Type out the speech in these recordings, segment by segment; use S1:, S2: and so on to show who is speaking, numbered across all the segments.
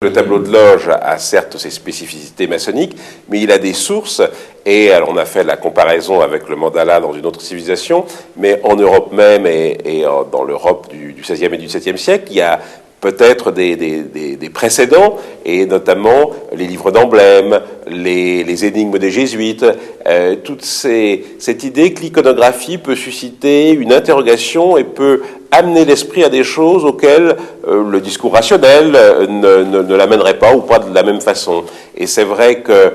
S1: Le tableau de loge a certes ses spécificités maçonniques, mais il a des sources, et alors on a fait la comparaison avec le mandala dans une autre civilisation, mais en Europe même et dans l'Europe du XVIe et du XVIIe siècle, il y a peut-être des précédents, et notamment les livres d'emblèmes, les énigmes des jésuites, cette idée que l'iconographie peut susciter une interrogation et peut amener l'esprit à des choses auxquelles le discours rationnel ne l'amènerait pas, ou pas de la même façon. Et c'est vrai que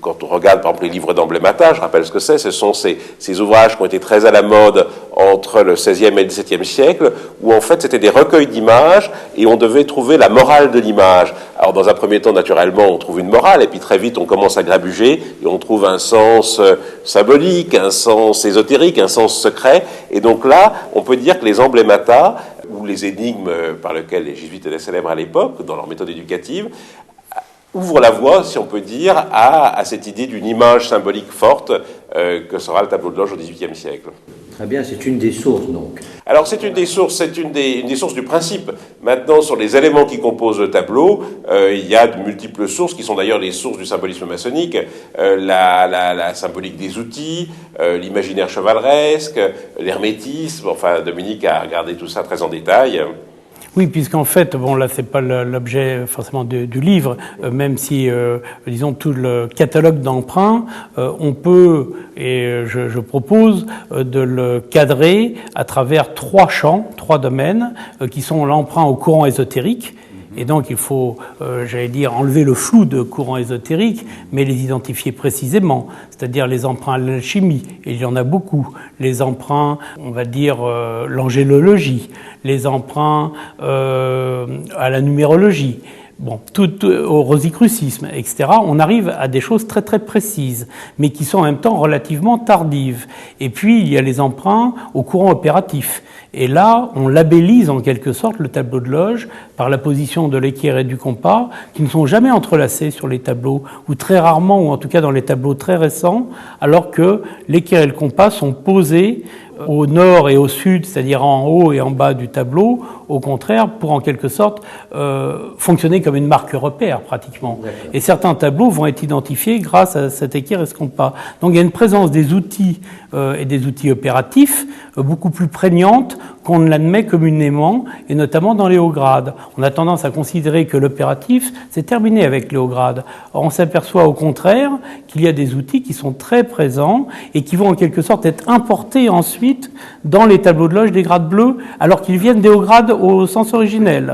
S1: quand on regarde par exemple les livres d'emblémata, je rappelle ce que c'est, ce sont ces ouvrages qui ont été très à la mode entre le XVIe et le XVIIe siècle, où en fait c'était des recueils d'images et on devait trouver la morale de l'image. Alors dans un premier temps, naturellement, on trouve une morale, et puis très vite on commence à grabuger et on trouve un sens symbolique, un sens ésotérique, un sens secret. Et donc là, on peut dire que les emblémata, ou les énigmes par lesquelles les jésuites étaient célèbres à l'époque, dans leur méthode éducative, ouvre la voie, si on peut dire, à cette idée d'une image symbolique forte que sera le tableau de loge au XVIIIe siècle.
S2: Très bien, c'est une des sources donc.
S1: Alors c'est une des sources, une des sources du principe. Maintenant, sur les éléments qui composent le tableau, il y a de multiples sources qui sont d'ailleurs les sources du symbolisme maçonnique. La symbolique des outils, l'imaginaire chevaleresque, l'hermétisme. Enfin, Dominique a regardé tout ça très en détail.
S3: Oui, puisqu'en fait, bon là, c'est pas l'objet forcément du livre, même si, disons, tout le catalogue d'emprunts, on peut, et je propose, de le cadrer à travers trois champs, trois domaines, qui sont l'emprunt au courant ésotérique. Et donc, il faut, j'allais dire, enlever le flou de courants ésotériques, mais les identifier précisément. C'est-à-dire les emprunts à l'alchimie, et il y en a beaucoup. Les emprunts, on va dire, l'angélologie. Les emprunts à la numérologie. Bon, tout au rosicrucisme, etc. On arrive à des choses très très précises, mais qui sont en même temps relativement tardives. Et puis, il y a les emprunts au courant opératif. Et là, on labellise en quelque sorte le tableau de loge par la position de l'équerre et du compas, qui ne sont jamais entrelacés sur les tableaux, ou très rarement, ou en tout cas dans les tableaux très récents, alors que l'équerre et le compas sont posés au nord et au sud, c'est-à-dire en haut et en bas du tableau, au contraire, pour en quelque sorte fonctionner comme une marque repère pratiquement. Et certains tableaux vont être identifiés grâce à cet équerre et ce compas. Donc il y a une présence des outils et des outils opératifs beaucoup plus prégnante qu'on ne l'admet communément, et notamment dans les hauts grades. On a tendance à considérer que l'opératif, c'est terminé avec les hauts grades. Or, on s'aperçoit au contraire qu'il y a des outils qui sont très présents et qui vont en quelque sorte être importés ensuite dans les tableaux de loge des grades bleus, alors qu'ils viennent des hauts grades au sens originel.